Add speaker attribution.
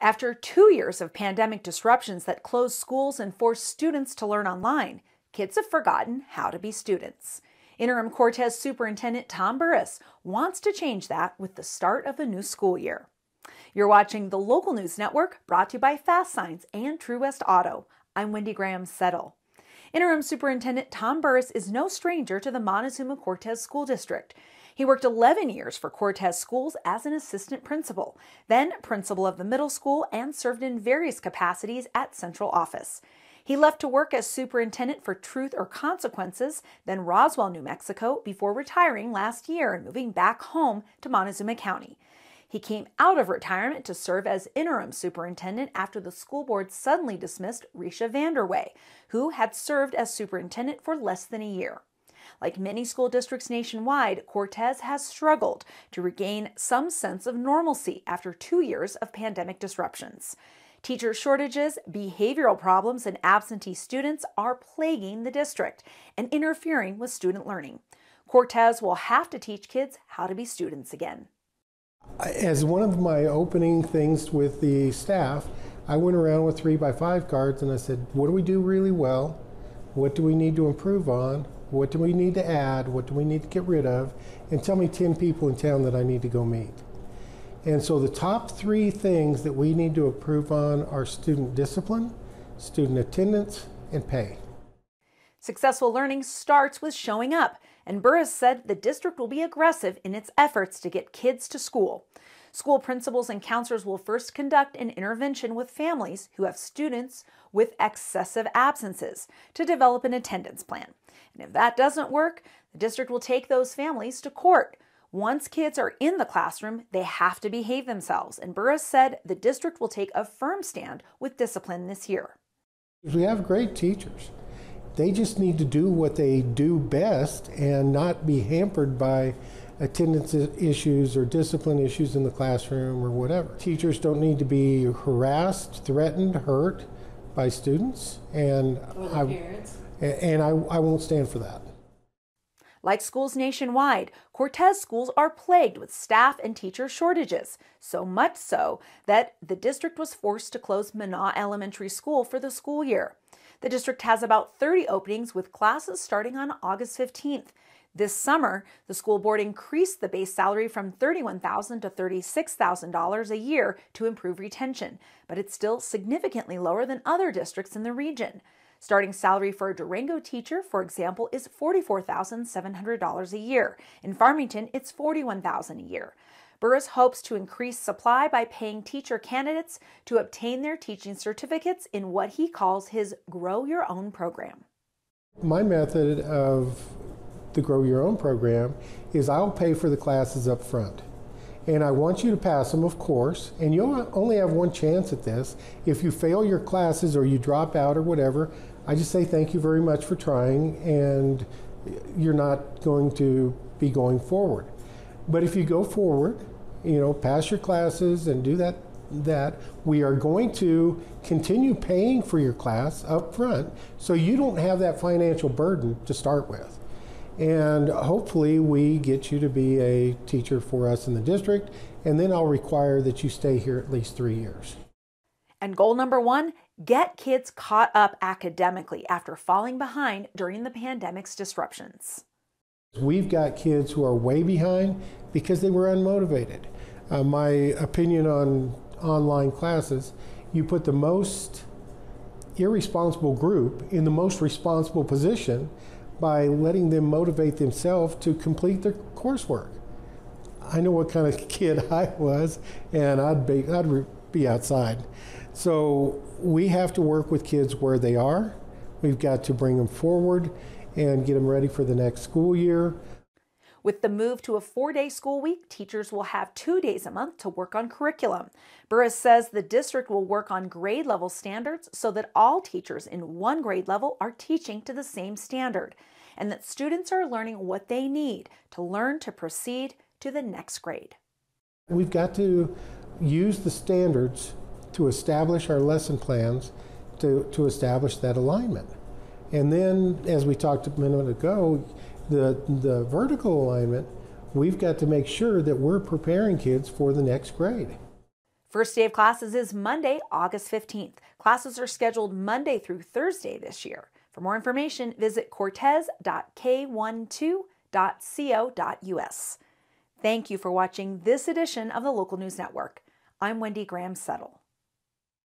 Speaker 1: After 2 years of pandemic disruptions that closed schools and forced students to learn online, kids have forgotten how to be students. Interim Cortez Superintendent Tom Burris wants to change that with the start of a new school year. You're watching the Local News Network, brought to you by Fast Signs and True West Auto. I'm Wendy Graham-Settle. Interim Superintendent Tom Burris is no stranger to the Montezuma-Cortez School District. He worked 11 years for Cortez Schools as an assistant principal, then principal of the middle school, and served in various capacities at central office. He left to work as superintendent for Truth or Consequences, then Roswell, New Mexico, before retiring last year and moving back home to Montezuma County. He came out of retirement to serve as interim superintendent after the school board suddenly dismissed Risha Vanderway, who had served as superintendent for less than a year. Like many school districts nationwide, Cortez has struggled to regain some sense of normalcy after 2 years of pandemic disruptions. Teacher shortages, behavioral problems, and absentee students are plaguing the district and interfering with student learning. Cortez will have to teach kids how to be students again.
Speaker 2: As one of my opening things with the staff, I went around with 3x5 cards and I said, what do we do really well? What do we need to improve on? What do we need to add? What do we need to get rid of? And tell me 10 people in town that I need to go meet. And so the top 3 things that we need to improve on are student discipline, student attendance, and pay.
Speaker 1: Successful learning starts with showing up, and Burris said the district will be aggressive in its efforts to get kids to school. School principals and counselors will first conduct an intervention with families who have students with excessive absences to develop an attendance plan. And if that doesn't work, the district will take those families to court. Once kids are in the classroom, they have to behave themselves, and Burris said the district will take a firm stand with discipline this year.
Speaker 2: We have great teachers. They just need to do what they do best and not be hampered by attendance issues or discipline issues in the classroom or whatever. Teachers don't need to be harassed, threatened, hurt by students, and I won't stand for that.
Speaker 1: Like schools nationwide, Cortez schools are plagued with staff and teacher shortages, so much so that the district was forced to close Minot Elementary School for the school year. The district has about 30 openings with classes starting on August 15th. This summer, the school board increased the base salary from $31,000 to $36,000 a year to improve retention, but it's still significantly lower than other districts in the region. Starting salary for a Durango teacher, for example, is $44,700 a year. In Farmington, it's $41,000 a year. Burris hopes to increase supply by paying teacher candidates to obtain their teaching certificates in what he calls his Grow Your Own program.
Speaker 2: My method of the Grow Your Own program is I'll pay for the classes up front. And I want you to pass them, of course, and you'll only have one chance at this. If you fail your classes or you drop out or whatever, I just say thank you very much for trying, and you're not going to be going forward. But if you go forward, pass your classes and do that, we are going to continue paying for your class up front so you don't have that financial burden to start with. And hopefully we get you to be a teacher for us in the district, and then I'll require that you stay here at least 3 years.
Speaker 1: And goal number 1, get kids caught up academically after falling behind during the pandemic's disruptions.
Speaker 2: We've got kids who are way behind because they were unmotivated. My opinion on online classes, you put the most irresponsible group in the most responsible position by letting them motivate themselves to complete their coursework. I know what kind of kid I was, and I'd be outside. So we have to work with kids where they are. We've got to bring them forward and get them ready for the next school year.
Speaker 1: With the move to a 4-day school week, teachers will have 2 days a month to work on curriculum. Burris says the district will work on grade level standards so that all teachers in one grade level are teaching to the same standard, and that students are learning what they need to learn to proceed to the next grade.
Speaker 2: We've got to use the standards to establish our lesson plans to establish that alignment. And then, as we talked a minute ago, the vertical alignment, we've got to make sure that we're preparing kids for the next grade.
Speaker 1: First day of classes is Monday, August 15th. Classes are scheduled Monday through Thursday this year. For more information, visit cortez.k12.co.us. Thank you for watching this edition of the Local News Network. I'm Wendy Graham Settle.